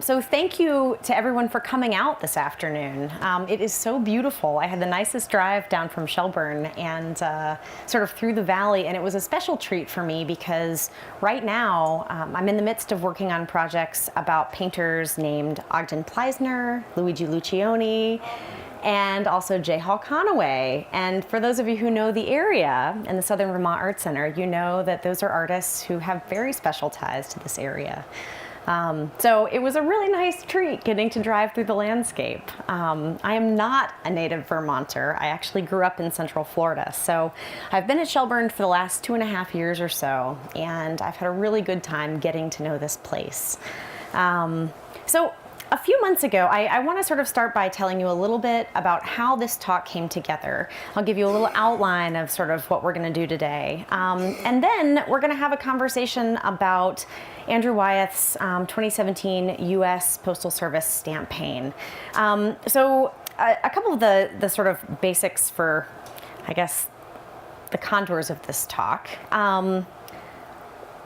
So thank you to everyone for coming out this afternoon. It is so beautiful. I had the nicest drive down from Shelburne and sort of through the valley, and it was a special treat for me because right now I'm in the midst of working on projects about painters named Ogden Pleisner, Luigi Lucioni, and also J. Hall Conaway. And for those of you who know the area and the Southern Vermont Art Center, you know that those are artists who have very special ties to this area. So it was a really nice treat getting to drive through the landscape. I am not a native Vermonter. I actually grew up in Central Florida. So I've been at Shelburne for the last 2.5 years or so, and I've had a really good time getting to know this place. So a few months ago, I want to sort of start by telling you a little bit about how this talk came together. I'll give you a little outline of sort of what we're going to do today. And then we're going to have a conversation about Andrew Wyeth's 2017 U.S. Postal Service stamp Pane. So a couple of the sort of basics for, I guess, the contours of this talk.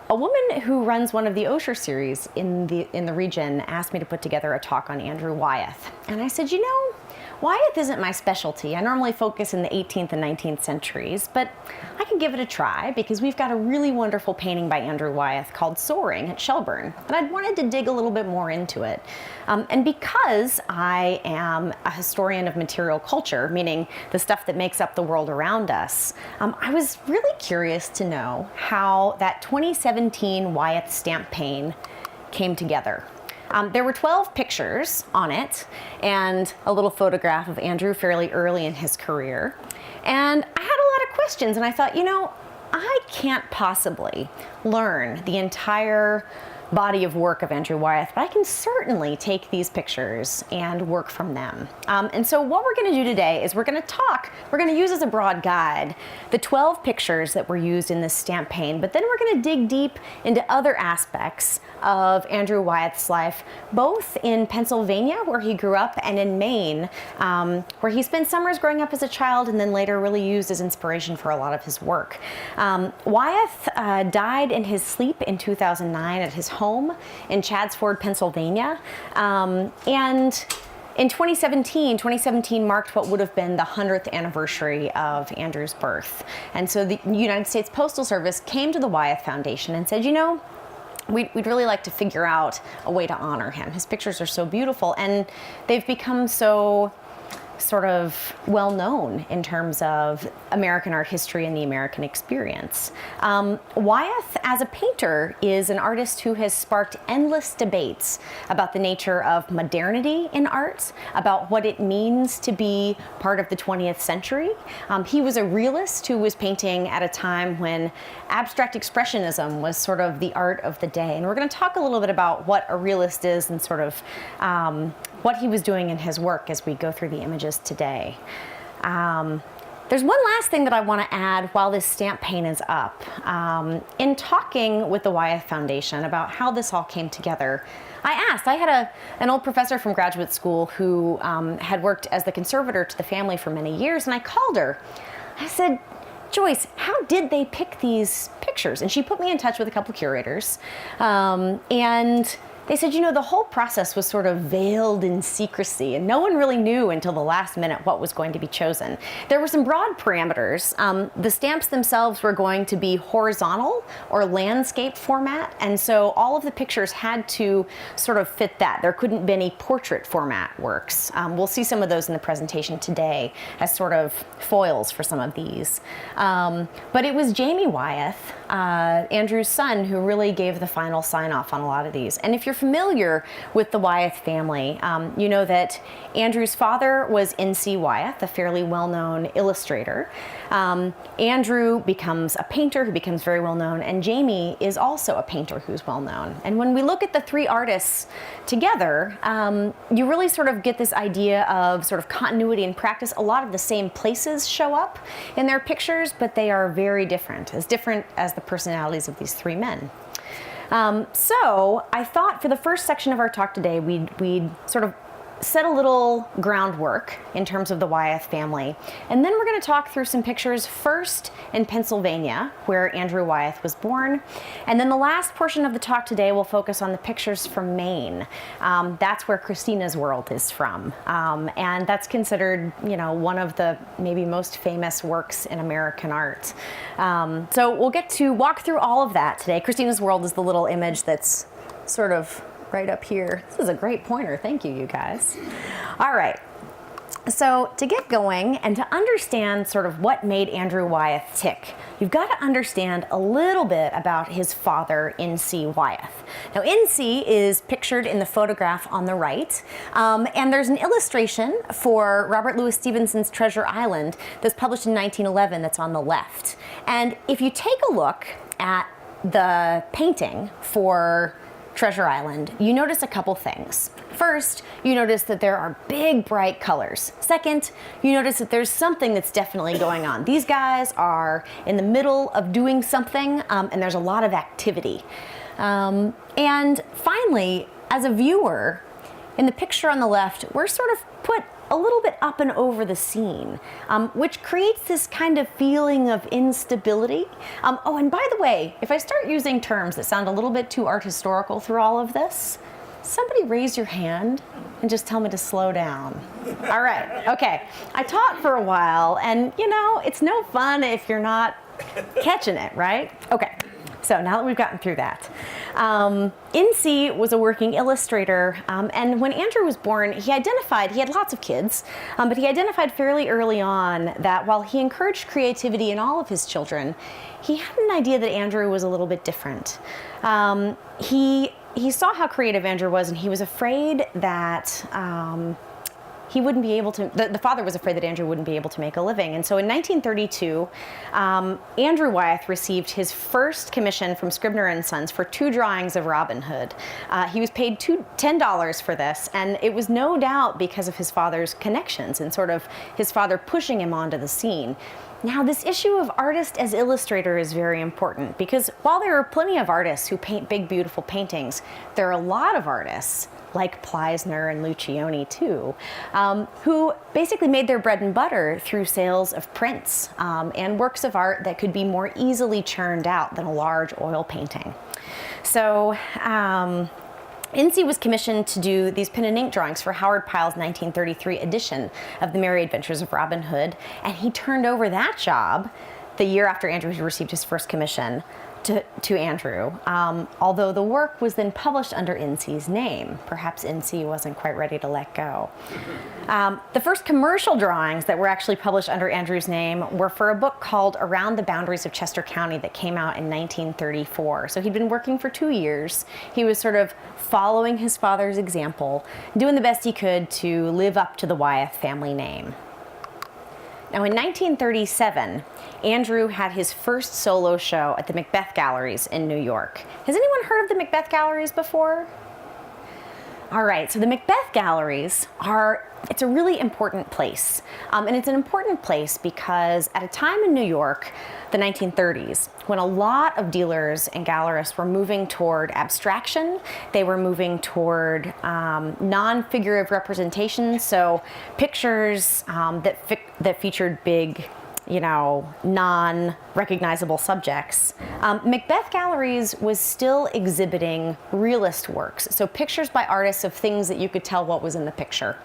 A woman who runs one of the Osher series in the region asked me to put together a talk on Andrew Wyeth. And I said, you know, Wyatt isn't my specialty. I normally focus in the 18th and 19th centuries, but I can give it a try because we've got a really wonderful painting by Andrew Wyeth called Soaring at Shelburne. And I wanted to dig a little bit more into it. And because I am a historian of material culture, meaning the stuff that makes up the world around us, I was really curious to know how that 2017 Wyeth stamp pane came together. There were 12 pictures on it and a little photograph of Andrew fairly early in his career. And I had a lot of questions, and I thought, you know, I can't possibly learn the entire body of work of Andrew Wyeth, but I can certainly take these pictures and work from them. And so what we're going to do today is we're going to use as a broad guide the 12 pictures that were used in this stamp pane, but then we're going to dig deep into other aspects of Andrew Wyeth's life, both in Pennsylvania, where he grew up, and in Maine, where he spent summers growing up as a child and then later really used as inspiration for a lot of his work. Wyeth died in his sleep in 2009 at his home in Chadds Pennsylvania. And in 2017 marked what would have been the 100th anniversary of Andrew's birth. And so the United States Postal Service came to the Wyeth Foundation and said, you know, we'd really like to figure out a way to honor him. His pictures are so beautiful, and they've become so sort of well known in terms of American art history and the American experience. Wyeth, as a painter, is an artist who has sparked endless debates about the nature of modernity in art, about what it means to be part of the 20th century. He was a realist who was painting at a time when abstract expressionism was sort of the art of the day. And we're going to talk a little bit about what a realist is and sort of what he was doing in his work as we go through the images today. There's one last thing that I want to add while this stamp pane is up. In talking with the Wyeth Foundation about how this all came together, I had an old professor from graduate school who had worked as the conservator to the family for many years, and I called her. I said, Joyce, how did they pick these pictures? And she put me in touch with a couple curators, and they said, you know, the whole process was sort of veiled in secrecy, and no one really knew until the last minute what was going to be chosen. There were some broad parameters. The stamps themselves were going to be horizontal or landscape format, and so all of the pictures had to sort of fit that. There couldn't be any portrait format works. We'll see some of those in the presentation today as sort of foils for some of these. But it was Jamie Wyeth, Andrew's son, who really gave the final sign-off on a lot of these. And if you're familiar with the Wyeth family, you know that Andrew's father was N.C. Wyeth, a fairly well-known illustrator. Andrew becomes a painter who becomes very well-known, and Jamie is also a painter who's well-known. And when we look at the three artists together, you really sort of get this idea of sort of continuity in practice. A lot of the same places show up in their pictures, but they are very different as the personalities of these three men. So I thought for the first section of our talk today, we'd sort of set a little groundwork in terms of the Wyeth family. And then we're going to talk through some pictures first in Pennsylvania, where Andrew Wyeth was born. And then the last portion of the talk today will focus on the pictures from Maine. That's where Christina's World is from. And that's considered, one of the maybe most famous works in American art. So we'll get to walk through all of that today. Christina's World is the little image that's sort of right up here. This is a great pointer. Thank you, you guys. All right. So to get going and to understand sort of what made Andrew Wyeth tick, you've got to understand a little bit about his father, N.C. Wyeth. Now, N.C. is pictured in the photograph on the right, and there's an illustration for Robert Louis Stevenson's Treasure Island that's published in 1911 that's on the left. And if you take a look at the painting for Treasure Island, you notice a couple things. First, you notice that there are big, bright colors. Second, you notice that there's something that's definitely going on. These guys are in the middle of doing something, and there's a lot of activity. And finally, as a viewer, in the picture on the left, we're sort of put a little bit up and over the scene, which creates this kind of feeling of instability. Oh, and by the way, if I start using terms that sound a little bit too art historical through all of this, somebody raise your hand and just tell me to slow down. All right, okay. I taught for a while, and it's no fun if you're not catching it, right? Okay. So now that we've gotten through that, N.C. was a working illustrator, and when Andrew was born, he had lots of kids, but he identified fairly early on that while he encouraged creativity in all of his children, he had an idea that Andrew was a little bit different. He saw how creative Andrew was, and he was afraid that he wouldn't be able to, the father was afraid that Andrew wouldn't be able to make a living. And so in 1932, Andrew Wyeth received his first commission from Scribner and Sons for 2 drawings of Robin Hood. He was paid $10 for this, and it was no doubt because of his father's connections and sort of his father pushing him onto the scene. Now, this issue of artist as illustrator is very important because while there are plenty of artists who paint big, beautiful paintings, there are a lot of artists like Pleisner and Lucioni too, who basically made their bread and butter through sales of prints and works of art that could be more easily churned out than a large oil painting. So N.C. was commissioned to do these pen and ink drawings for Howard Pyle's 1933 edition of The Merry Adventures of Robin Hood, and he turned over that job the year after Andrew received his first commission to Andrew, although the work was then published under N.C.'s name. Perhaps N.C. wasn't quite ready to let go. The first commercial drawings that were actually published under Andrew's name were for a book called Around the Boundaries of Chester County that came out in 1934. So he'd been working for 2 years. He was sort of following his father's example, doing the best he could to live up to the Wyeth family name. Now, in 1937, Andrew had his first solo show at the Macbeth Galleries in New York. Has anyone heard of the Macbeth Galleries before? All right, so the Macbeth Galleries it's a really important place. And it's an important place because at a time in New York, the 1930s, when a lot of dealers and gallerists were moving toward abstraction, they were moving toward non-figurative representation, so pictures that featured big, non-recognizable subjects. Macbeth Galleries was still exhibiting realist works, so pictures by artists of things that you could tell what was in the picture.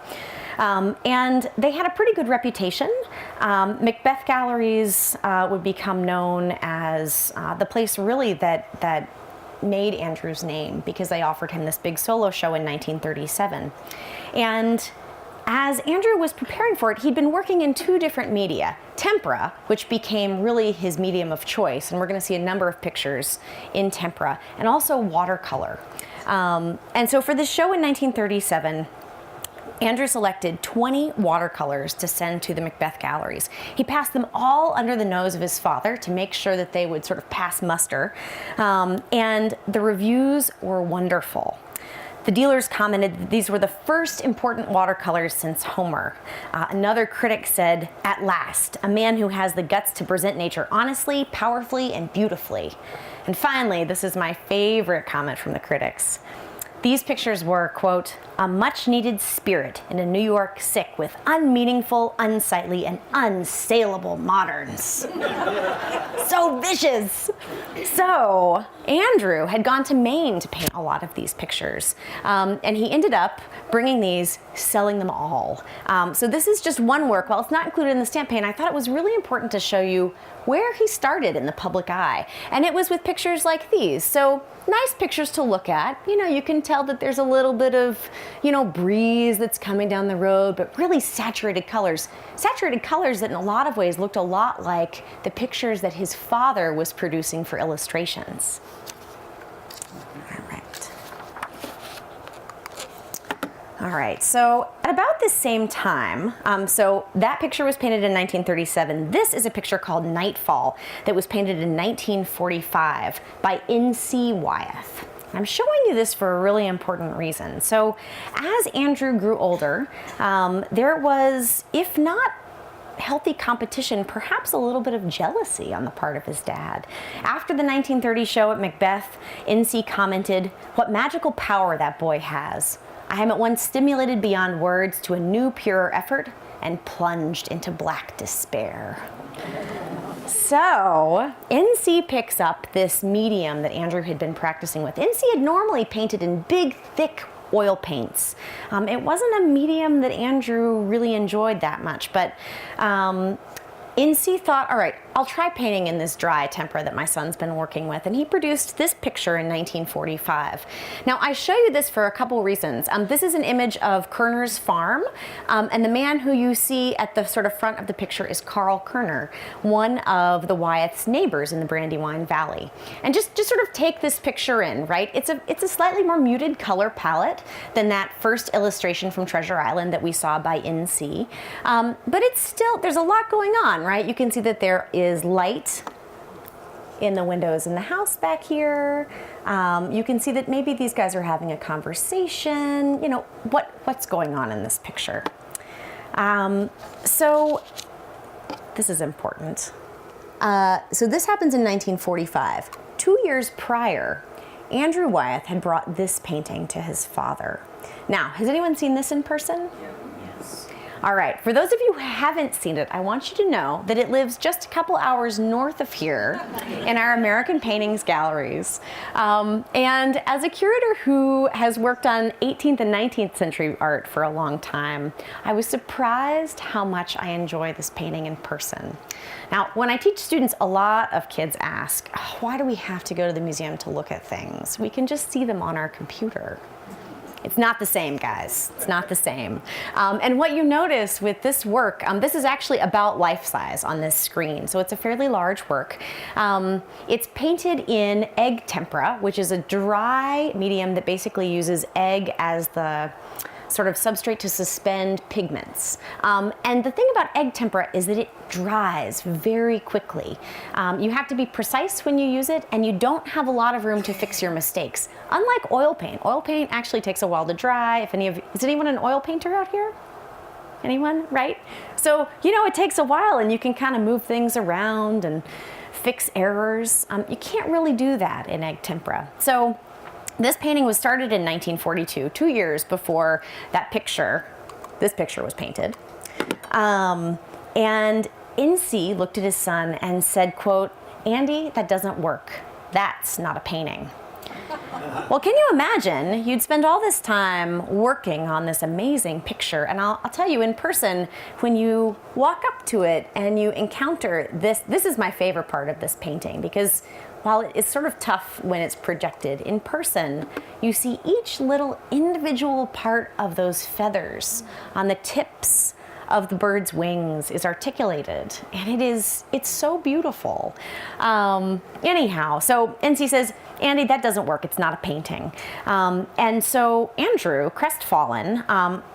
And they had a pretty good reputation. Macbeth Galleries would become known as the place really that made Andrew's name because they offered him this big solo show in 1937. And as Andrew was preparing for it, he'd been working in 2 different media. Tempera, which became really his medium of choice, and we're going to see a number of pictures in tempera, and also watercolor. And so for this show in 1937, Andrew selected 20 watercolors to send to the Macbeth Galleries. He passed them all under the nose of his father to make sure that they would sort of pass muster, and the reviews were wonderful. The dealers commented that these were the first important watercolors since Homer. Another critic said, "At last, a man who has the guts to present nature honestly, powerfully, and beautifully." And finally, this is my favorite comment from the critics. These pictures were, quote, a much-needed spirit in a New York sick with unmeaningful, unsightly, and unsaleable moderns. So vicious. So Andrew had gone to Maine to paint a lot of these pictures, and he ended up bringing these, selling them all. So this is just one work. While it's not included in the stamp pane, I thought it was really important to show you where he started in the public eye. And it was with pictures like these. So nice pictures to look at. You know, you can tell that there's a little bit of, you know, breeze that's coming down the road, but really saturated colors. Saturated colors that in a lot of ways looked a lot like the pictures that his father was producing for illustrations. All right, so at about the same time, so that picture was painted in 1937. This is a picture called Nightfall that was painted in 1945 by N.C. Wyeth. I'm showing you this for a really important reason. So as Andrew grew older, there was, if not healthy competition, perhaps a little bit of jealousy on the part of his dad. After the 1930 show at Macbeth, N.C. commented, "What magical power that boy has. I am at once stimulated beyond words to a new, purer effort and plunged into black despair." So N.C. picks up this medium that Andrew had been practicing with. N.C. had normally painted in big, thick oil paints. It wasn't a medium that Andrew really enjoyed that much, but N.C. thought, all right, I'll try painting in this dry tempera that my son's been working with, and he produced this picture in 1945. Now, I show you this for a couple reasons. This is an image of Kerners Farm, and the man who you see at the sort of front of the picture is Carl Kerner, one of the Wyeth's neighbors in the Brandywine Valley. And just sort of take this picture in, right? It's a slightly more muted color palette than that first illustration from Treasure Island that we saw by N.C. But it's still, there's a lot going on, right? You can see that there is light in the windows in the house back here. You can see that maybe these guys are having a conversation. You know, what's going on in this picture? So this is important. So this happens in 1945. 2 years prior, Andrew Wyeth had brought this painting to his father. Now, has anyone seen this in person? Yes. All right, for those of you who haven't seen it, I want you to know that it lives just a couple hours north of here in our American Paintings galleries. And as a curator who has worked on 18th and 19th century art for a long time, I was surprised how much I enjoy this painting in person. Now, when I teach students, a lot of kids ask, oh, why do we have to go to the museum to look at things? We can just see them on our computer. It's not the same, guys. It's not the same. And what you notice with this work, this is actually about life size on this screen, so it's a fairly large work. It's painted in egg tempera, which is a dry medium that basically uses egg as the sort of substrate to suspend pigments. And the thing about egg tempera is that it dries very quickly. You have to be precise when you use it, and you don't have a lot of room to fix your mistakes. Unlike oil paint. Oil paint actually takes a while to dry. Is anyone an oil painter out here? Anyone, right? So, you know, it takes a while, and you can kind of move things around and fix errors. You can't really do that in egg tempera. So this painting was started in 1942, 2 years before this picture was painted. And N.C. looked at his son and said, quote, "Andy, that doesn't work. That's not a painting." Well, can you imagine? You'd spend all this time working on this amazing picture, and I'll tell you, in person, when you walk up to it and you encounter this is my favorite part of this painting, because while it's sort of tough when it's projected, in person, you see each little individual part of those feathers on the tips of the bird's wings is articulated, and it's so beautiful. Anyhow, so NC says, "Andy, that doesn't work. It's not a painting." And so Andrew, crestfallen,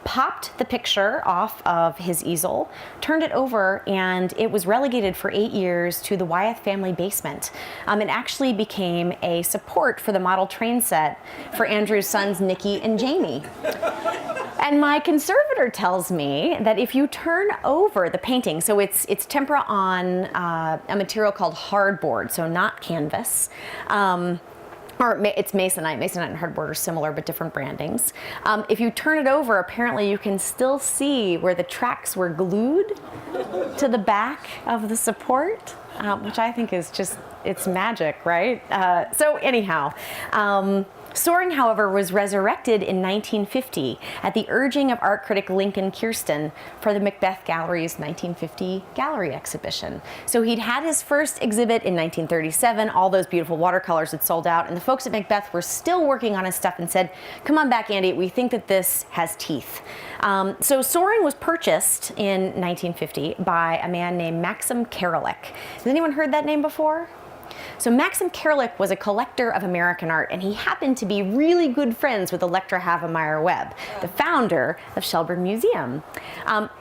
popped the picture off of his easel, turned it over, and it was relegated for 8 years to the Wyeth family basement. It actually became a support for the model train set for Andrew's sons, Nicky and Jamie. And my conservator tells me that if you turn over the painting, so it's tempera on a material called hardboard, so not canvas, or it's Masonite. Masonite and hardboard are similar but different brandings. If you turn it over, apparently you can still see where the tracks were glued to the back of the support, which I think is just, it's magic, right? So anyhow, soaring, however, was resurrected in 1950 at the urging of art critic Lincoln Kirsten for the Macbeth Gallery's 1950 gallery exhibition. So he'd had his first exhibit in 1937, all those beautiful watercolors had sold out, and the folks at Macbeth were still working on his stuff and said, come on back, Andy, we think that this has teeth. So Soaring was purchased in 1950 by a man named Maxim Karalik. Has anyone heard that name before? So Maxim Karalik was a collector of American art, and he happened to be really good friends with Electra Havemeyer-Webb, the founder of Shelburne Museum.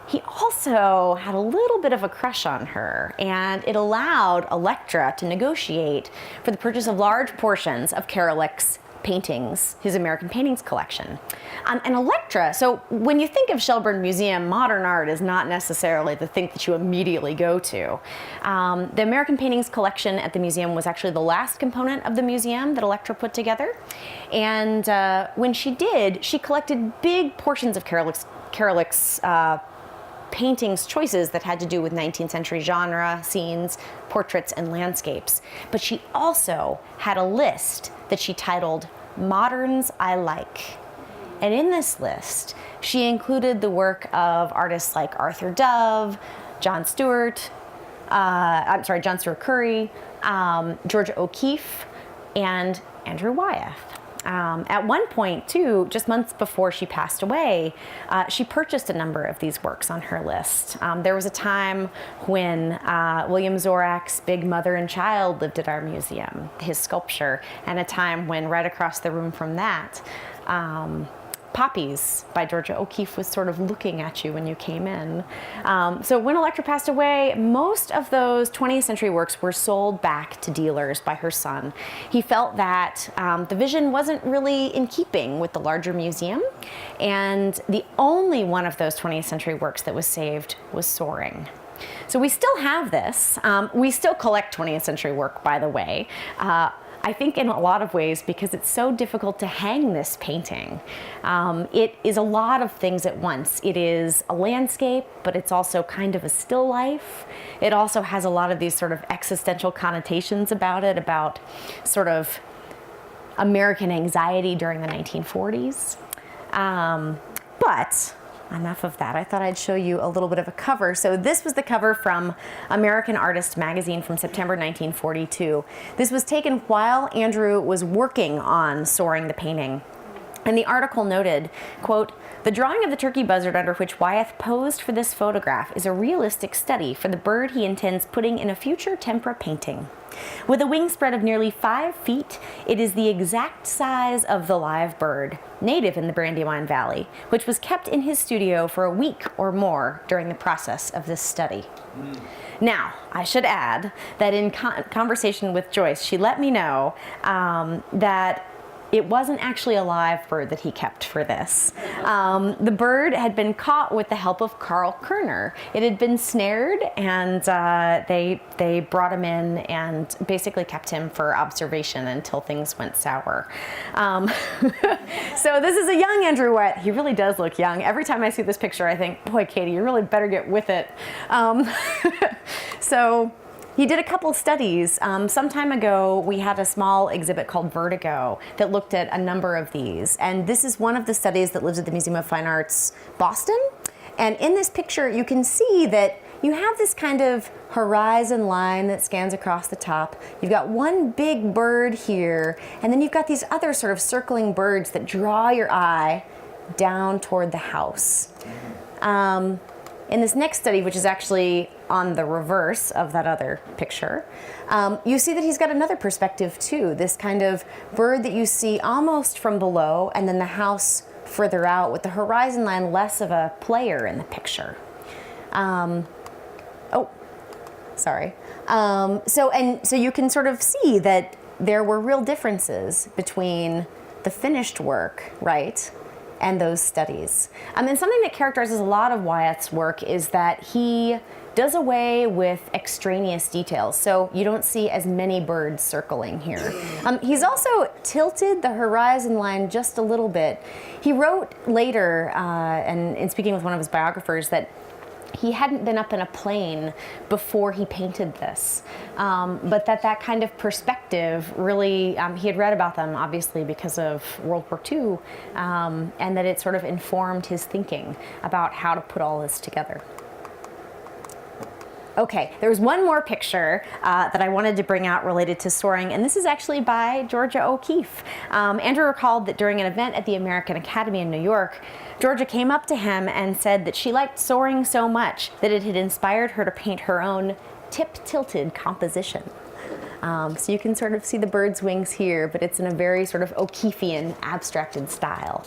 He also had a little bit of a crush on her, and it allowed Electra to negotiate for the purchase of large portions of Karalik's paintings, his American paintings collection. And Electra, so when you think of Shelburne Museum, modern art is not necessarily the thing that you immediately go to. The American paintings collection at the museum was actually the last component of the museum that Electra put together. And when she did, she collected big portions of Karalik's paintings choices that had to do with 19th century genre, scenes, portraits, and landscapes. But she also had a list that she titled Moderns I Like. And in this list, she included the work of artists like Arthur Dove, John Stewart Curry, Georgia O'Keefe, and Andrew Wyeth. At one point, too, just months before she passed away, she purchased a number of these works on her list. There was a time when William Zorach's Big Mother and Child lived at our museum, his sculpture, and a time when right across the room from that, Poppies by Georgia O'Keefe was sort of looking at you when you came in. So when Electra passed away, most of those 20th century works were sold back to dealers by her son. He felt that the vision wasn't really in keeping with the larger museum, and the only one of those 20th century works that was saved was Soaring. So we still have this. We still collect 20th century work, by the way. I think in a lot of ways because it's so difficult to hang this painting. It is a lot of things at once. It is a landscape, but it's also kind of a still life. It also has a lot of these sort of existential connotations about it, about sort of American anxiety during the 1940s. But enough of that. I thought I'd show you a little bit of a cover. So this was the cover from American Artist magazine from September 1942. This was taken while Andrew was working on Soaring the painting. And the article noted, quote, "The drawing of the turkey buzzard under which Wyeth posed for this photograph is a realistic study for the bird he intends putting in a future tempera painting. With a wingspread of nearly 5 feet, it is the exact size of the live bird, native in the Brandywine Valley, which was kept in his studio for a week or more during the process of this study." Now, I should add that in conversation with Joyce, she let me know that it wasn't actually a live bird that he kept for this. The bird had been caught with the help of Carl Kerner. It had been snared, and they brought him in and basically kept him for observation until things went sour. So this is a young Andrew Wyeth. He really does look young. Every time I see this picture, I think, boy, Katie, you really better get with it. So he did a couple studies. Some time ago, we had a small exhibit called Vertigo that looked at a number of these. And this is one of the studies that lives at the Museum of Fine Arts, Boston. And in this picture, you can see that you have this kind of horizon line that scans across the top. You've got one big bird here, and then you've got these other sort of circling birds that draw your eye down toward the house. In this next study, which is actually on the reverse of that other picture, you see that he's got another perspective too, this kind of bird that you see almost from below, and then the house further out with the horizon line less of a player in the picture. So you can sort of see that there were real differences between the finished work, right, and those studies. And something that characterizes a lot of Wyatt's work is that he does away with extraneous details, so you don't see as many birds circling here. He's also tilted the horizon line just a little bit. He wrote later, and in speaking with one of his biographers, that he hadn't been up in a plane before he painted this, but that kind of perspective really, he had read about them obviously because of World War II, and that it sort of informed his thinking about how to put all this together. Okay, there was one more picture that I wanted to bring out related to soaring, and this is actually by Georgia O'Keefe. Andrew recalled that during an event at the American Academy in New York, Georgia came up to him and said that she liked soaring so much that it had inspired her to paint her own tip-tilted composition. So you can sort of see the bird's wings here, but it's in a very sort of O'Keefean abstracted style.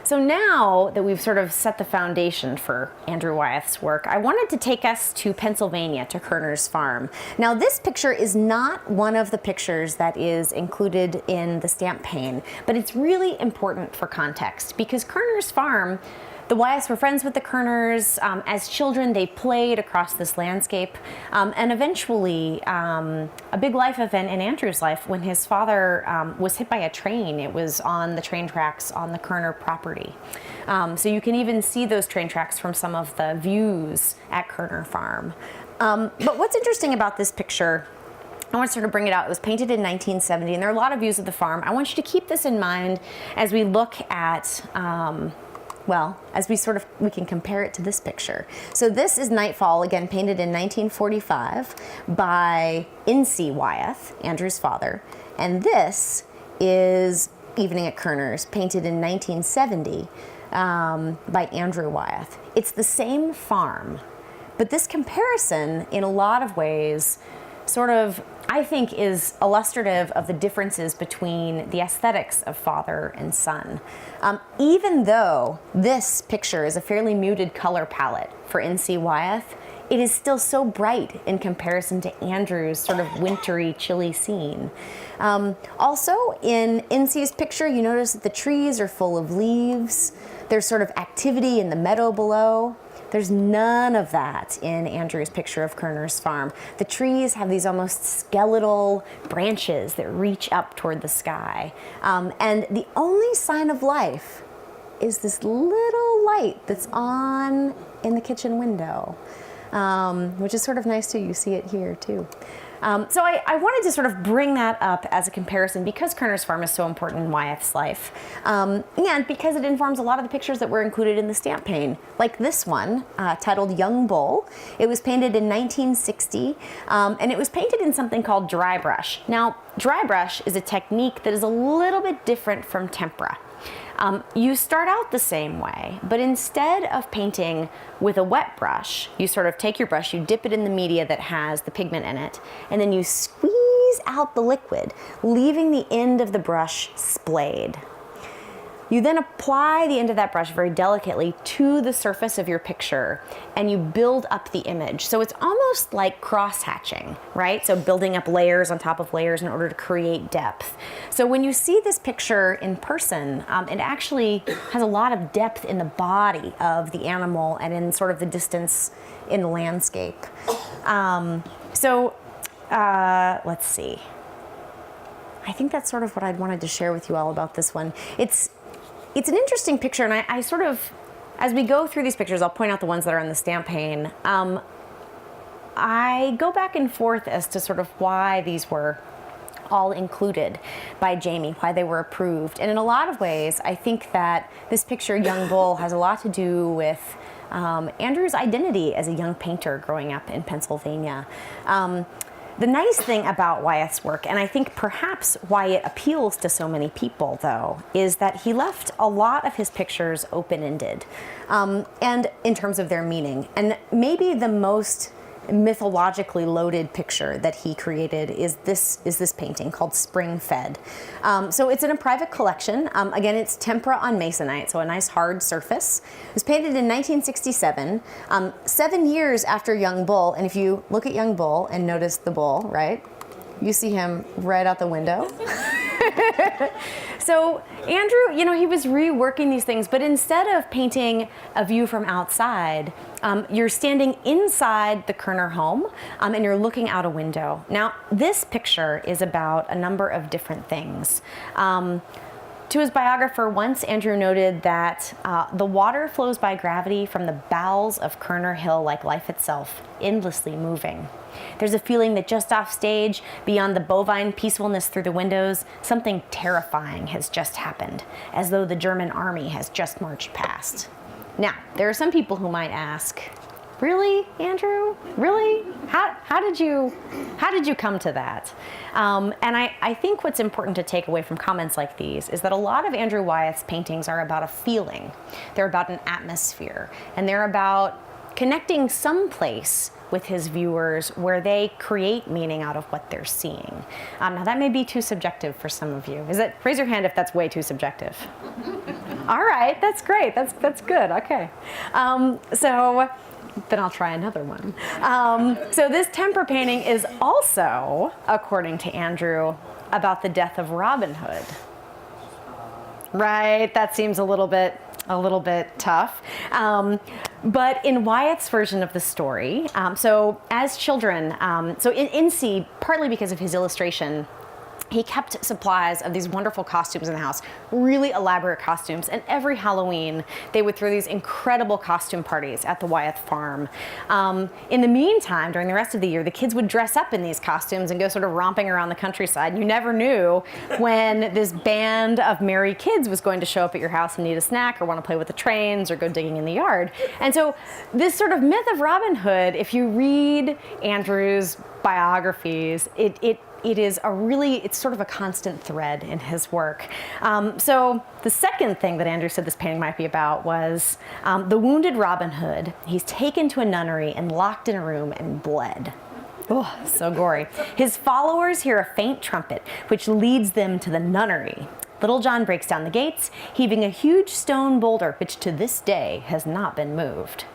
So now that we've sort of set the foundation for Andrew Wyeth's work, I wanted to take us to Pennsylvania, to Kerners Farm. Now this picture is not one of the pictures that is included in the stamp pane, but it's really important for context because Kerners Farm, the Wyeths were friends with the Kerners. As children, they played across this landscape. And eventually, a big life event in Andrew's life when his father was hit by a train. It was on the train tracks on the Kerner property. So you can even see those train tracks from some of the views at Kerners Farm. But what's interesting about this picture, I want to sort of bring it out. It was painted in 1970, and there are a lot of views of the farm. I want you to keep this in mind as we look at well, as we can compare it to this picture. So this is Nightfall, again painted in 1945 by N.C. Wyeth, Andrew's father, and this is Evening at Kerners, painted in 1970 by Andrew Wyeth. It's the same farm, but this comparison, in a lot of ways, sort of, I think, is illustrative of the differences between the aesthetics of father and son. Even though this picture is a fairly muted color palette for N.C. Wyeth, it is still so bright in comparison to Andrew's sort of wintry, chilly scene. Also, in N.C.'s picture, you notice that the trees are full of leaves. There's sort of activity in the meadow below. There's none of that in Andrew's picture of Kerners Farm. The trees have these almost skeletal branches that reach up toward the sky. And the only sign of life is this little light that's on in the kitchen window, which is sort of nice too. You see it here too. So I wanted to sort of bring that up as a comparison because Kerners Farm is so important in Wyeth's life, and because it informs a lot of the pictures that were included in the stamp pane, like this one titled Young Bull. It was painted in 1960, and it was painted in something called dry brush. Now, dry brush is a technique that is a little bit different from tempera. You start out the same way, but instead of painting with a wet brush, you sort of take your brush, you dip it in the media that has the pigment in it, and then you squeeze out the liquid, leaving the end of the brush splayed. You then apply the end of that brush very delicately to the surface of your picture, and you build up the image. So it's almost like cross-hatching, right? So building up layers on top of layers in order to create depth. So when you see this picture in person, it actually has a lot of depth in the body of the animal and in sort of the distance in the landscape. Let's see. I think that's sort of what I wanted to share with you all about this one. It's an interesting picture, and I sort of, as we go through these pictures, I'll point out the ones that are in the stamp pane. I go back and forth as to sort of why these were all included by Jamie, why they were approved. And in a lot of ways, I think that this picture, Young Bull, has a lot to do with Andrew's identity as a young painter growing up in Pennsylvania. The nice thing about Wyeth's work, and I think perhaps why it appeals to so many people, though, is that he left a lot of his pictures open-ended, and in terms of their meaning. And maybe the most mythologically loaded picture that he created is this painting called Springfed. So it's in a private collection. Again, it's tempera on masonite, so a nice hard surface. It was painted in 1967, 7 years after Young Bull. And if you look at Young Bull and notice the bull, right, you see him right out the window. So Andrew, you know, he was reworking these things, but instead of painting a view from outside, you're standing inside the Kerner home and you're looking out a window. Now, this picture is about a number of different things. To his biographer, once Andrew noted that the water flows by gravity from the bowels of Kerner Hill like life itself, endlessly moving. There's a feeling that just off stage, beyond the bovine peacefulness through the windows, something terrifying has just happened, as though the German army has just marched past. Now, there are some people who might ask, really, Andrew? Really? How did you come to that? And I think what's important to take away from comments like these is that a lot of Andrew Wyeth's paintings are about a feeling. They're about an atmosphere, and they're about connecting someplace with his viewers where they create meaning out of what they're seeing. Now that may be too subjective for some of you. Raise your hand if that's way too subjective. All right, that's great. That's good. Okay. So then I'll try another one. So this temper painting is also, according to Andrew, about the death of Robin Hood. Right, that seems a little bit tough. But in Wyatt's version of the story, so as children, so in C, partly because of his illustration, he kept supplies of these wonderful costumes in the house, really elaborate costumes. And every Halloween, they would throw these incredible costume parties at the Wyeth farm. In the meantime, during the rest of the year, the kids would dress up in these costumes and go sort of romping around the countryside. You never knew when this band of merry kids was going to show up at your house and need a snack or want to play with the trains or go digging in the yard. And so this sort of myth of Robin Hood, if you read Andrew's biographies, it's sort of a constant thread in his work. So the second thing that Andrew said this painting might be about was the wounded Robin Hood. He's taken to a nunnery and locked in a room and bled. Oh, so gory. His followers hear a faint trumpet, which leads them to the nunnery. Little John breaks down the gates, heaving a huge stone boulder, which to this day has not been moved.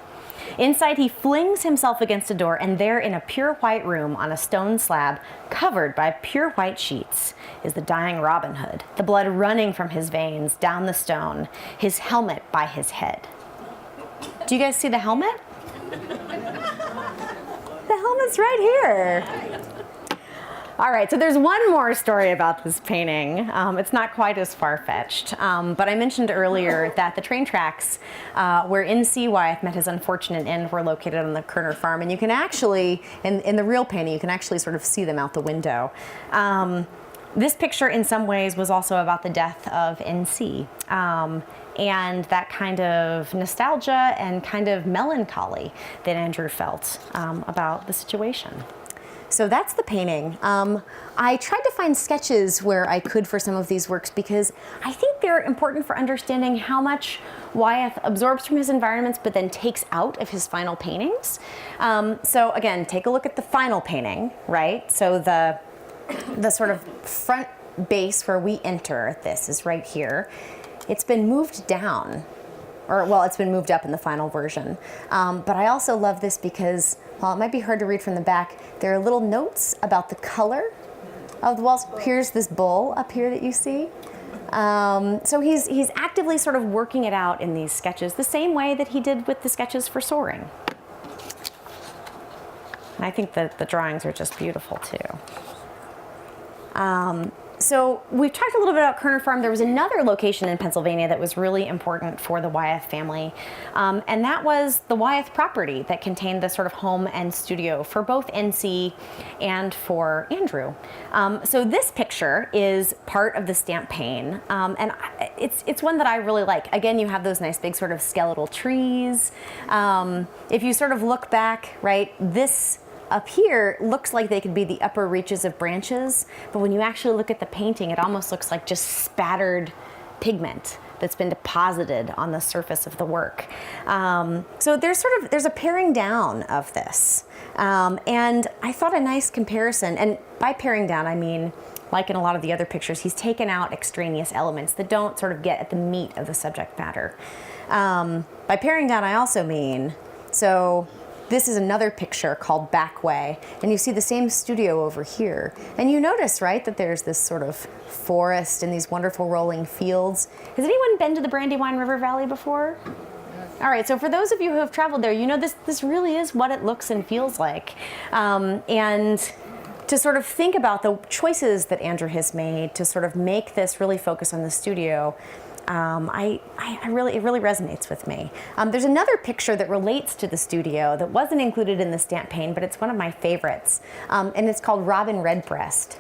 Inside, he flings himself against a door, and there in a pure white room on a stone slab, covered by pure white sheets, is the dying Robin Hood, the blood running from his veins down the stone, his helmet by his head. Do you guys see the helmet? The helmet's right here. All right, so there's one more story about this painting. It's not quite as far-fetched, but I mentioned earlier that the train tracks where N.C. Wyeth met his unfortunate end were located on the Kerners Farm, and you can actually, in the real painting, you can actually sort of see them out the window. This picture, in some ways, was also about the death of N.C. And that kind of nostalgia and kind of melancholy that Andrew felt about the situation. So that's the painting. I tried to find sketches where I could for some of these works because I think they're important for understanding how much Wyeth absorbs from his environments but then takes out of his final paintings. So again, take a look at the final painting, right? So the sort of front base where we enter this is right here. It's been moved down, or well, it's been moved up in the final version. But I also love this because while it might be hard to read from the back, there are little notes about the color of the walls. Here's this bull up here that you see. So he's actively sort of working it out in these sketches, the same way that he did with the sketches for Soaring. And I think that the drawings are just beautiful too. So we've talked a little bit about Kerners Farm. There was another location in Pennsylvania that was really important for the Wyeth family, and that was the Wyeth property that contained the sort of home and studio for both N.C. and for Andrew. So this picture is part of the stamp Pane, and it's one that I really like. Again, you have those nice big sort of skeletal trees. If you sort of look back, right, this up here looks like they could be the upper reaches of branches, but when you actually look at the painting, it almost looks like just spattered pigment that's been deposited on the surface of the work. So there's a paring down of this. And I thought a nice comparison, and by paring down, I mean, like in a lot of the other pictures, he's taken out extraneous elements that don't sort of get at the meat of the subject matter. By paring down, I also mean, so This is another picture called Back Way, and you see the same studio over here. And you notice, right, that there's this sort of forest and these wonderful rolling fields. Has anyone been to the Brandywine River Valley before? All right, so for those of you who have traveled there, you know this really is what it looks and feels like. And to sort of think about the choices that Andrew has made to sort of make this really focus on the studio, it really resonates with me. There's another picture that relates to the studio that wasn't included in the stamp pane, but it's one of my favorites, and it's called Robin Redbreast.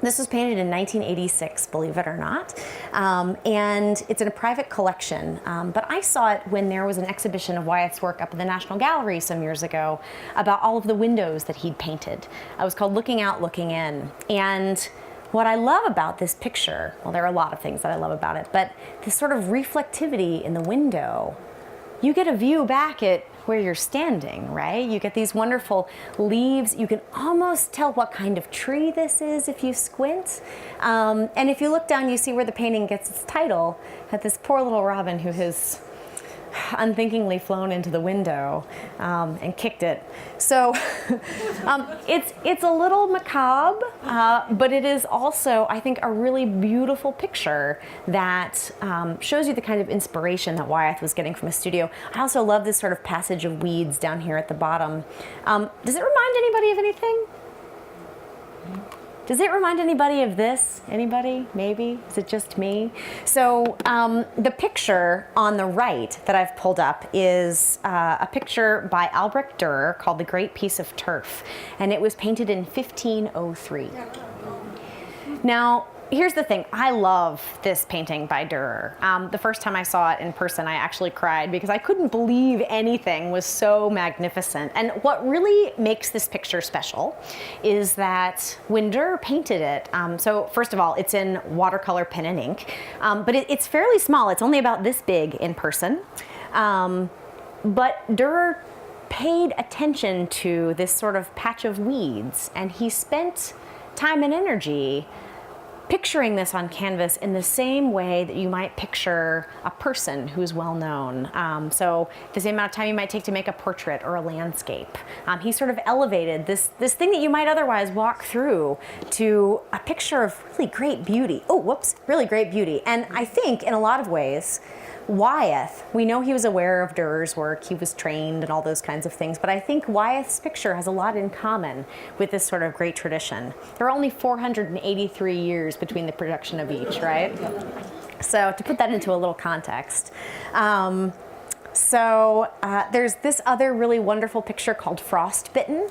This was painted in 1986, believe it or not, and it's in a private collection, but I saw it when there was an exhibition of Wyatt's work up at the National Gallery some years ago about all of the windows that he'd painted. It was called Looking Out, Looking In, and what I love about this picture, well, there are a lot of things that I love about it, but this sort of reflectivity in the window, you get a view back at where you're standing, right? You get these wonderful leaves. You can almost tell what kind of tree this is if you squint. And if you look down, you see where the painting gets its title, at this poor little robin who has unthinkingly flown into the window and kicked it. So it's a little macabre, but it is also, I think, a really beautiful picture that shows you the kind of inspiration that Wyeth was getting from a studio. I also love this sort of passage of weeds down here at the bottom. Does it remind anybody of anything? Does it remind anybody of this? Anybody? Maybe? Is it just me? So the picture on the right that I've pulled up is a picture by Albrecht Dürer called The Great Piece of Turf, and it was painted in 1503. Now, here's the thing. I love this painting by Dürer. The first time I saw it in person, I actually cried because I couldn't believe anything was so magnificent. And what really makes this picture special is that when Dürer painted it, so first of all, it's in watercolor pen and ink, but it's fairly small. It's only about this big in person. But Dürer paid attention to this sort of patch of weeds, and he spent time and energy picturing this on canvas in the same way that you might picture a person who's well known. So the same amount of time you might take to make a portrait or a landscape. He sort of elevated this thing that you might otherwise walk through to a picture of really great beauty. Oh, whoops, really great beauty. And I think in a lot of ways, Wyeth, we know he was aware of Dürer's work, he was trained and all those kinds of things, but I think Wyeth's picture has a lot in common with this sort of great tradition. There are only 483 years between the production of each, right? So to put that into a little context. There's this other really wonderful picture called Frostbitten.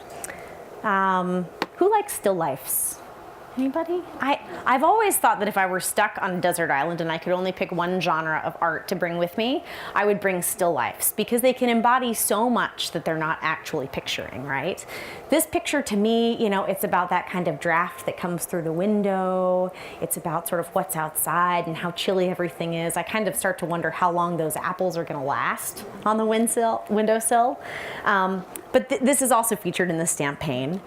Who likes still lifes? Anybody? I've always thought that if I were stuck on a desert island and I could only pick one genre of art to bring with me, I would bring still lifes because they can embody so much that they're not actually picturing, right? This picture to me, you know, it's about that kind of draft that comes through the window. It's about sort of what's outside and how chilly everything is. I kind of start to wonder how long those apples are going to last on the windowsill. But this is also featured in the stamp pane.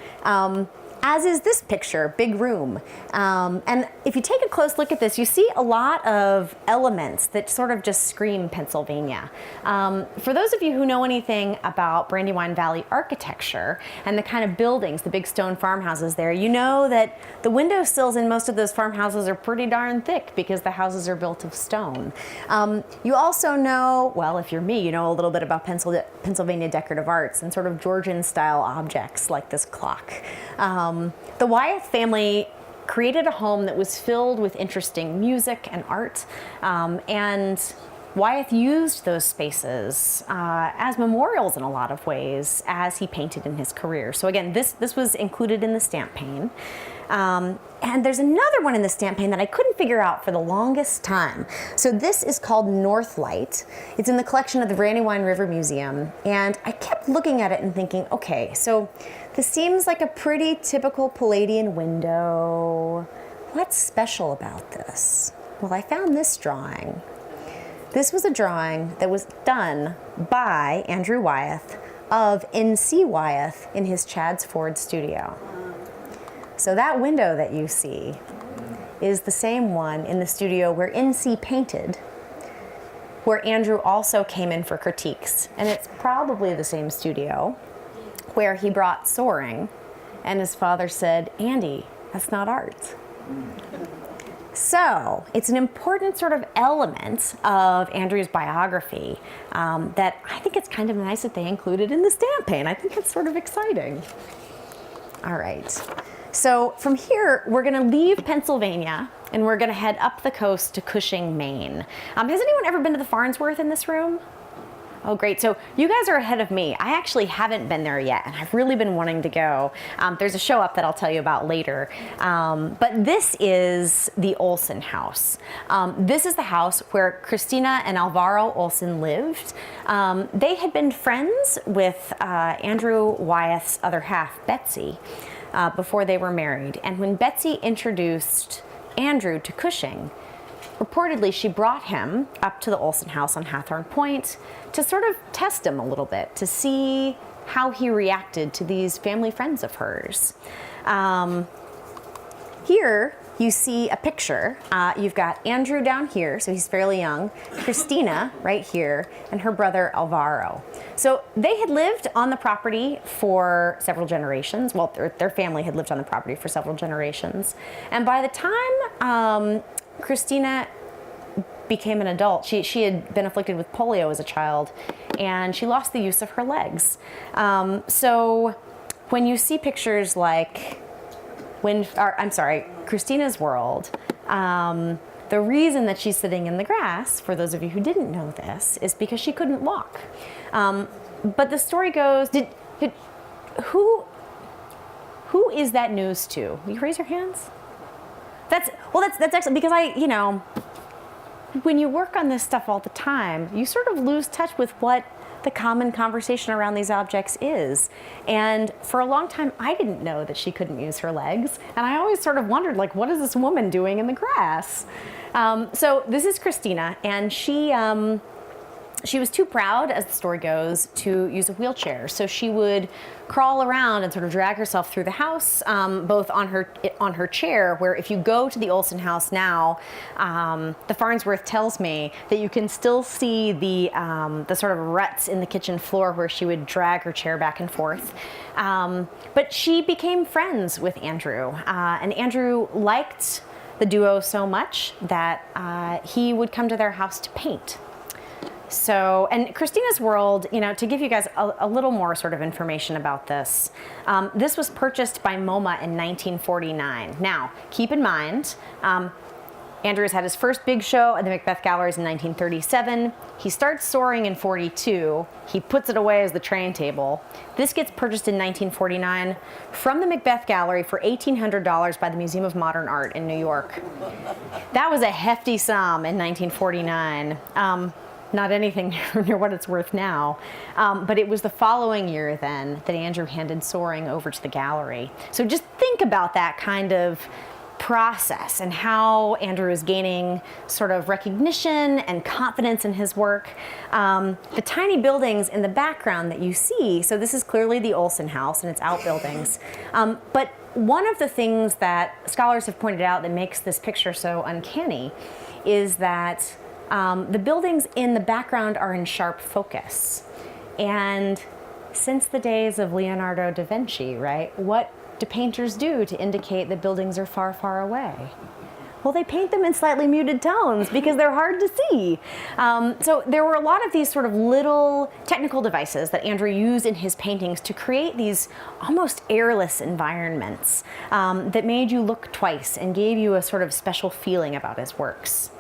As is this picture, Big Room. And if you take a close look at this, you see a lot of elements that sort of just scream Pennsylvania. For those of you who know anything about Brandywine Valley architecture and the kind of buildings, the big stone farmhouses there, you know that the windowsills in most of those farmhouses are pretty darn thick because the houses are built of stone. You also know, well, if you're me, you know a little bit about Pennsylvania decorative arts and sort of Georgian style objects like this clock. The Wyeth family created a home that was filled with interesting music and art, and Wyeth used those spaces as memorials in a lot of ways as he painted in his career. So again, this was included in the stamp pane. And there's another one in the stamp pane that I couldn't figure out for the longest time. So this is called Northlight. It's in the collection of the Brandywine River Museum. And I kept looking at it and thinking, okay, so this seems like a pretty typical Palladian window. What's special about this? Well, I found this drawing. This was a drawing that was done by Andrew Wyeth of N.C. Wyeth in his Chadds Ford studio. So that window that you see is the same one in the studio where N.C. painted, where Andrew also came in for critiques. And it's probably the same studio. where he brought soaring, and his father said, "Andy, that's not art." So it's an important sort of element of Andrew's biography that I think it's kind of nice that they included in the stamp pane. I think it's sort of exciting. All right. So from here, we're going to leave Pennsylvania and we're going to head up the coast to Cushing, Maine. Has anyone ever been to the Farnsworth in this room? Oh, great. So you guys are ahead of me. I actually haven't been there yet, and I've really been wanting to go. There's a show up that I'll tell you about later. But this is the Olson House. This is the house where Christina and Alvaro Olson lived. They had been friends with Andrew Wyeth's other half, Betsy, before they were married. And when Betsy introduced Andrew to Cushing, reportedly, she brought him up to the Olson House on Hathorne Point to sort of test him a little bit, to see how he reacted to these family friends of hers. Here you see a picture. You've got Andrew down here, so he's fairly young, Christina right here, and her brother Alvaro. So they had lived on the property for several generations. Well, their family had lived on the property for several generations. And by the time Christina became an adult, she had been afflicted with polio as a child, and she lost the use of her legs. So when you see pictures like Christina's World, the reason that she's sitting in the grass, for those of you who didn't know this, is because she couldn't walk. But the story goes, who is that news to? Will you raise your hands? That's excellent, because when you work on this stuff all the time, you sort of lose touch with what the common conversation around these objects is. And for a long time, I didn't know that she couldn't use her legs. And I always sort of wondered, like, what is this woman doing in the grass? So this is Christina, and she was too proud, as the story goes, to use a wheelchair. So she would crawl around and sort of drag herself through the house, both on her chair, where if you go to the Olson House now, the Farnsworth tells me that you can still see the sort of ruts in the kitchen floor where she would drag her chair back and forth. But she became friends with Andrew, and Andrew liked the duo so much that he would come to their house to paint. So, and Christina's World, to give you guys a little more sort of information about this, this was purchased by MoMA in 1949. Now, keep in mind, Andrew's had his first big show at the Macbeth Galleries in 1937. He starts soaring in 42. He puts it away as the train table. This gets purchased in 1949 from the Macbeth Gallery for $1,800 by the Museum of Modern Art in New York. That was a hefty sum in 1949. Not anything near what it's worth now. But it was the following year then that Andrew handed soaring over to the gallery. So just think about that kind of process and how Andrew is gaining sort of recognition and confidence in his work. The tiny buildings in the background that you see, so this is clearly the Olson House and its outbuildings. But one of the things that scholars have pointed out that makes this picture so uncanny is that the buildings in the background are in sharp focus. And since the days of Leonardo da Vinci, right, what do painters do to indicate that buildings are far, far away? Well, they paint them in slightly muted tones because they're hard to see. So there were a lot of these sort of little technical devices that Andrew used in his paintings to create these almost airless environments that made you look twice and gave you a sort of special feeling about his works.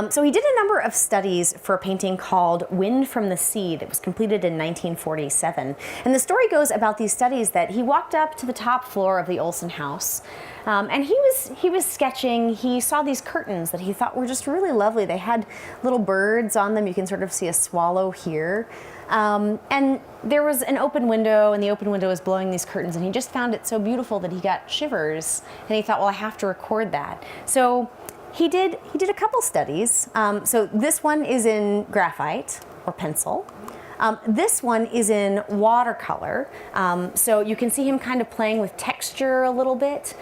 So he did a number of studies for a painting called Wind from the Sea that was completed in 1947. And the story goes about these studies that he walked up to the top floor of the Olson House, and he was sketching. He saw these curtains that he thought were just really lovely. They had little birds on them. You can sort of see a swallow here. And there was an open window, and the open window was blowing these curtains, and he just found it so beautiful that he got shivers, and he thought, well, I have to record that. So he did a couple studies. So this one is in graphite or pencil. This one is in watercolor. So you can see him kind of playing with texture a little bit.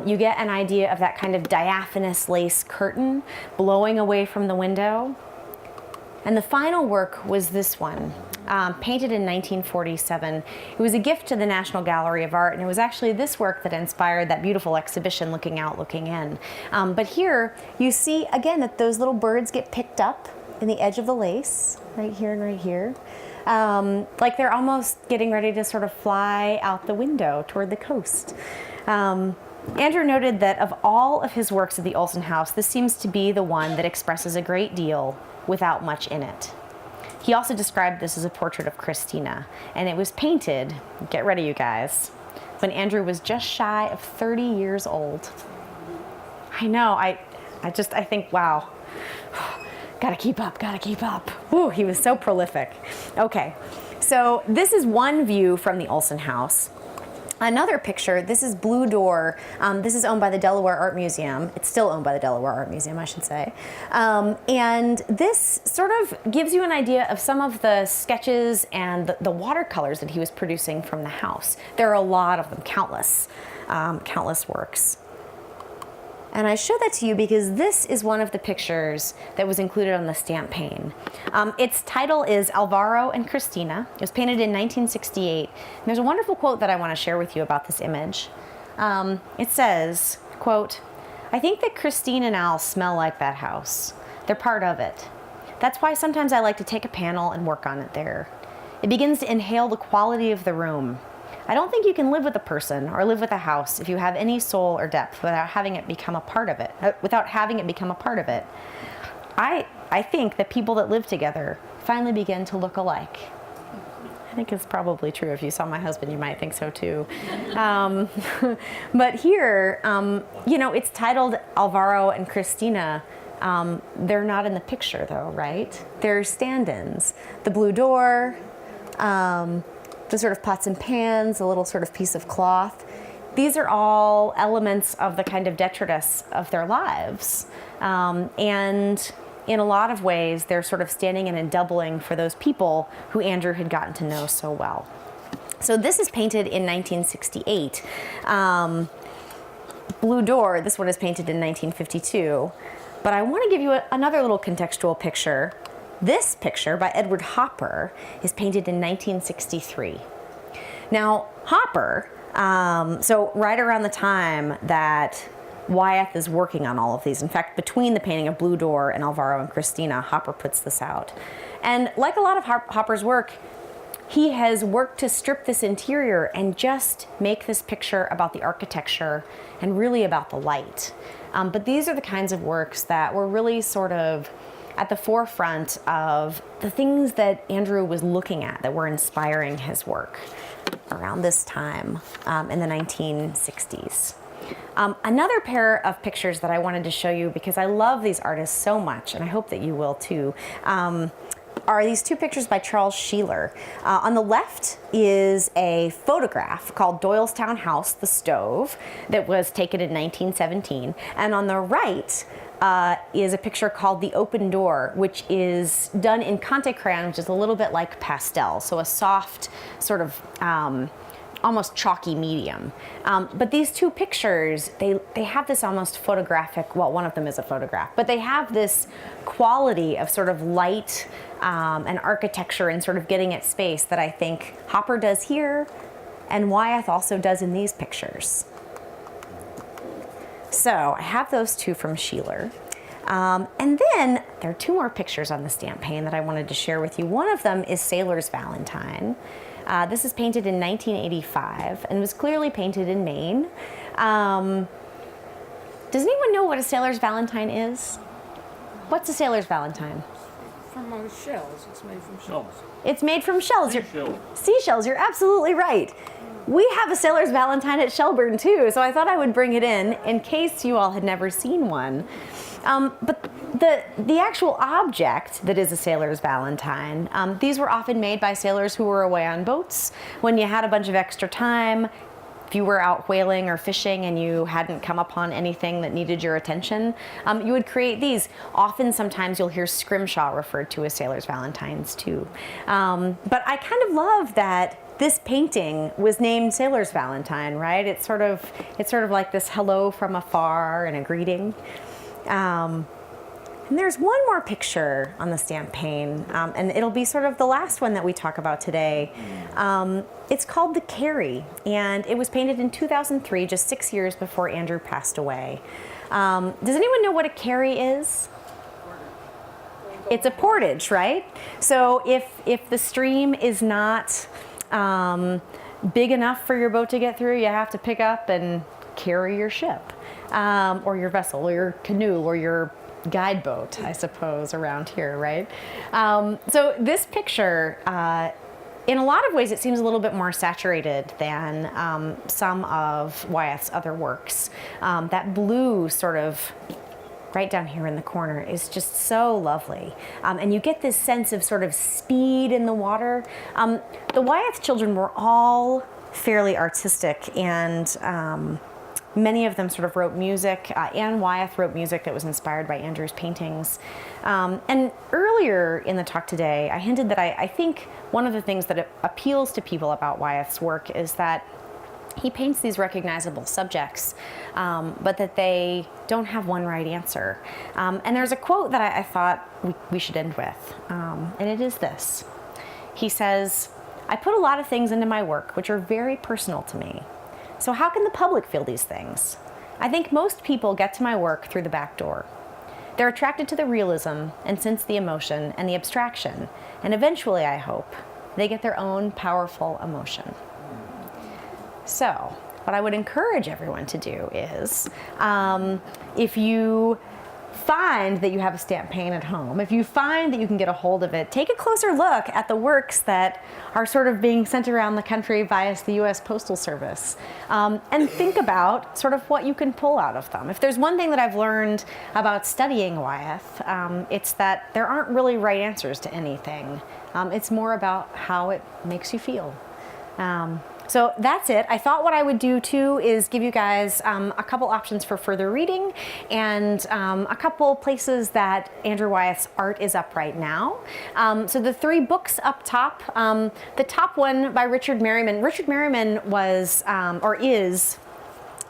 You get an idea of that kind of diaphanous lace curtain blowing away from the window. And the final work was this one. painted in 1947. It was a gift to the National Gallery of Art, and it was actually this work that inspired that beautiful exhibition, Looking Out, Looking In. But here you see again that those little birds get picked up in the edge of the lace, right here and right here. Like they're almost getting ready to sort of fly out the window toward the coast. Andrew noted that of all of his works at the Olson House, this seems to be the one that expresses a great deal without much in it. He also described this as a portrait of Christina, and it was painted, get ready you guys, when Andrew was just shy of 30 years old. I know, I think, wow, gotta keep up, gotta keep up. Whew, he was so prolific. Okay, so this is one view from the Olson House. Another picture, this is Blue Door. This is owned by the Delaware Art Museum. It's still owned by the Delaware Art Museum, I should say. And this sort of gives you an idea of some of the sketches and the watercolors that he was producing from the house. There are a lot of them, countless works. And I show that to you because this is one of the pictures that was included on the stamp pane. Its title is Alvaro and Cristina. It was painted in 1968. And there's a wonderful quote that I want to share with you about this image. It says, quote, "I think that Christine and Al smell like that house. They're part of it. That's why sometimes I like to take a panel and work on it there. It begins to inhale the quality of the room. I don't think you can live with a person or live with a house if you have any soul or depth without having it become a part of it. I think that people that live together finally begin to look alike." I think it's probably true. If you saw my husband, you might think so too. But here, you know, it's titled Alvaro and Cristina. They're not in the picture though, right? They're stand-ins. The blue door, the sort of pots and pans, a little sort of piece of cloth. These are all elements of the kind of detritus of their lives. And in a lot of ways, they're sort of standing in and doubling for those people who Andrew had gotten to know so well. So this is painted in 1968. Blue Door, this one is painted in 1952. But I want to give you another little contextual picture. This picture by Edward Hopper is painted in 1963. Now, Hopper, so right around the time that Wyeth is working on all of these, in fact, between the painting of Blue Door and Alvaro and Cristina, Hopper puts this out. And like a lot of Hopper's work, he has worked to strip this interior and just make this picture about the architecture and really about the light. But these are the kinds of works that were really sort of at the forefront of the things that Andrew was looking at that were inspiring his work around this time in the 1960s. Another pair of pictures that I wanted to show you because I love these artists so much, and I hope that you will too, are these two pictures by Charles Schuyler. On the left is a photograph called Doylestown House, the Stove, that was taken in 1917. And on the right is a picture called The Open Door, which is done in Conte crayon, which is a little bit like pastel, so a soft sort of almost chalky medium. But these two pictures, they have this almost photographic, well, one of them is a photograph, but they have this quality of sort of light and architecture and sort of getting at space that I think Hopper does here and Wyeth also does in these pictures. So I have those two from Schuyler. And then there are two more pictures on the stamp pane that I wanted to share with you. One of them is Sailor's Valentine. This is painted in 1985 and was clearly painted in Maine. Does anyone know what a Sailor's Valentine is? What's a Sailor's Valentine? From shells. It's made from shells. It's made from shells. Seashells, you're absolutely right. We have a Sailor's Valentine at Shelburne too, so I thought I would bring it in case you all had never seen one. But the actual object that is a Sailor's Valentine, these were often made by sailors who were away on boats. When you had a bunch of extra time, if you were out whaling or fishing and you hadn't come upon anything that needed your attention, you would create these. Often, sometimes you'll hear scrimshaw referred to as Sailor's Valentines too. But I kind of love that this painting was named Sailor's Valentine, right? It's sort of like this hello from afar and a greeting. And And there's one more picture on the stamp pane, and it'll be sort of the last one that we talk about today. It's called the Carey, and it was painted in 2003, just 6 years before Andrew passed away. Does anyone know what a Carey is? It's a portage, right? So if the stream is not big enough for your boat to get through, you have to pick up and carry your ship, or your vessel, or your canoe, or your guide boat, I suppose, around here, right? So this picture, in a lot of ways, it seems a little bit more saturated than some of Wyeth's other works. That blue sort of right down here in the corner is just so lovely. And you get this sense of sort of speed in the water. The Wyeth children were all fairly artistic, and many of them sort of wrote music. Anne Wyeth wrote music that was inspired by Andrew's paintings. And earlier in the talk today, I hinted that I think one of the things that appeals to people about Wyeth's work is that he paints these recognizable subjects, but that they don't have one right answer. And there's a quote that I thought we should end with, and it is this. He says, "I put a lot of things into my work which are very personal to me. So how can the public feel these things? I think most people get to my work through the back door. They're attracted to the realism and sense the emotion and the abstraction, and eventually, I hope, they get their own powerful emotion." So, what I would encourage everyone to do is, if you find that you have a stamp pane at home, if you find that you can get a hold of it, take a closer look at the works that are sort of being sent around the country via the U.S. Postal Service, and think about sort of what you can pull out of them. If there's one thing that I've learned about studying Wyeth, it's that there aren't really right answers to anything. It's more about how it makes you feel. So that's it. I thought what I would do too is give you guys a couple options for further reading, and a couple places that Andrew Wyeth's art is up right now. So the 3 books up top, the top one by Richard Merriman. Richard Merriman was, or is,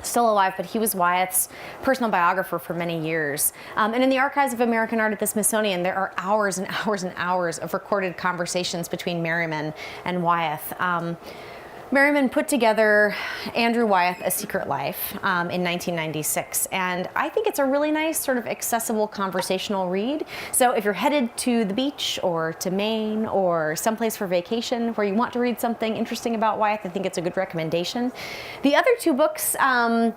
still alive, but he was Wyeth's personal biographer for many years. And in the Archives of American Art at the Smithsonian, there are hours and hours and hours of recorded conversations between Merriman and Wyeth. Merriman put together Andrew Wyeth, A Secret Life in 1996, and I think it's a really nice sort of accessible conversational read. So if you're headed to the beach or to Maine or someplace for vacation where you want to read something interesting about Wyeth, I think it's a good recommendation. The other 2 books, I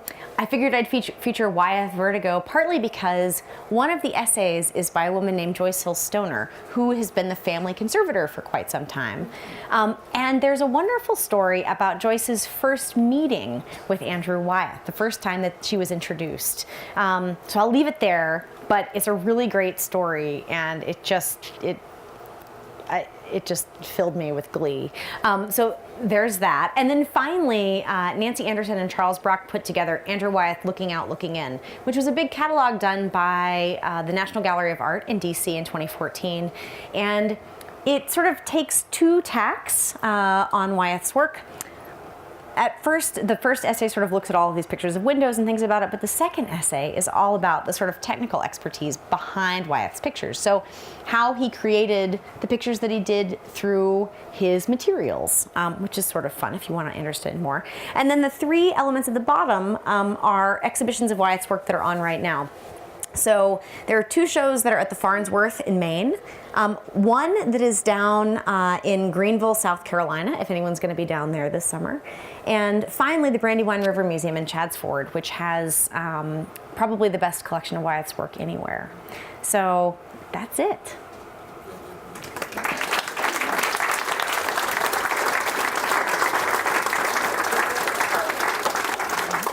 figured I'd feature Wyeth Vertigo, partly because one of the essays is by a woman named Joyce Hill Stoner, who has been the family conservator for quite some time. And there's a wonderful story about Joyce's first meeting with Andrew Wyeth, the first time that she was introduced. So I'll leave it there, but it's a really great story, and it just filled me with glee. So there's that. And then finally, Nancy Anderson and Charles Brock put together Andrew Wyeth, Looking Out, Looking In, which was a big catalog done by the National Gallery of Art in DC in 2014. And it sort of takes 2 tacks on Wyeth's work. At first, the first essay sort of looks at all of these pictures of windows and things about it, but the second essay is all about the sort of technical expertise behind Wyeth's pictures. So how he created the pictures that he did through his materials, which is sort of fun if you want to understand more. And then the 3 elements at the bottom are exhibitions of Wyeth's work that are on right now. So there are 2 shows that are at the Farnsworth in Maine. One that is down in Greenville, South Carolina, if anyone's going to be down there this summer. And finally, the Brandywine River Museum in Chadds Ford, which has probably the best collection of Wyeth's work anywhere. So that's it.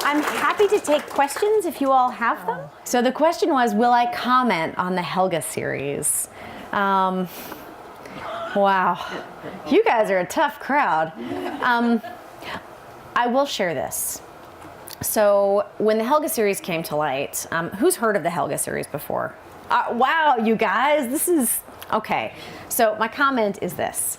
I'm happy to take questions if you all have them. So the question was, will I comment on the Helga series? Wow, you guys are a tough crowd. I will share this. So when the Helga series came to light, who's heard of the Helga series before? Wow, you guys, this is, okay. So my comment is this.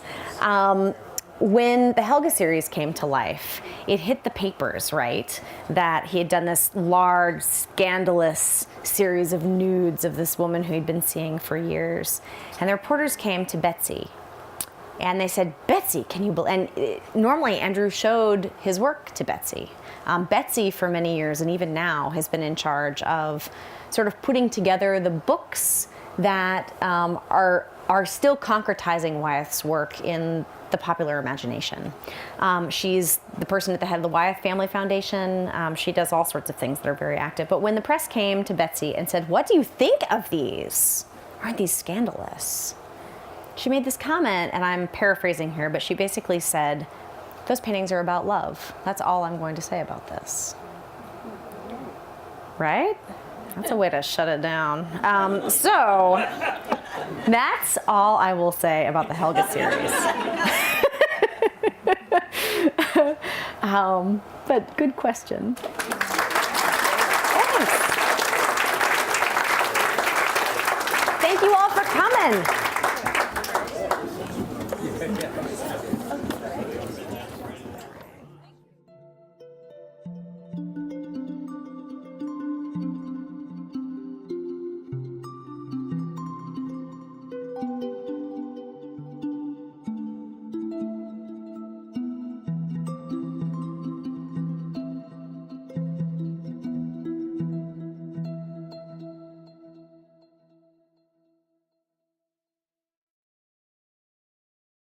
when the Helga series came to life, it hit the papers, right? That he had done this large, scandalous series of nudes of this woman who he'd been seeing for years. And the reporters came to Betsy. And they said, Betsy, can you believe? And normally Andrew showed his work to Betsy. Betsy, for many years, and even now, has been in charge of sort of putting together the books that are still concretizing Wyeth's work in the popular imagination. She's the person at the head of the Wyeth Family Foundation. She does all sorts of things that are very active. But when the press came to Betsy and said, what do you think of these? Aren't these scandalous? She made this comment, and I'm paraphrasing here, but she basically said, those paintings are about love. That's all I'm going to say about this. Right? That's a way to shut it down. So that's all I will say about the Helga series. But good question. Thanks. Thank you all for coming.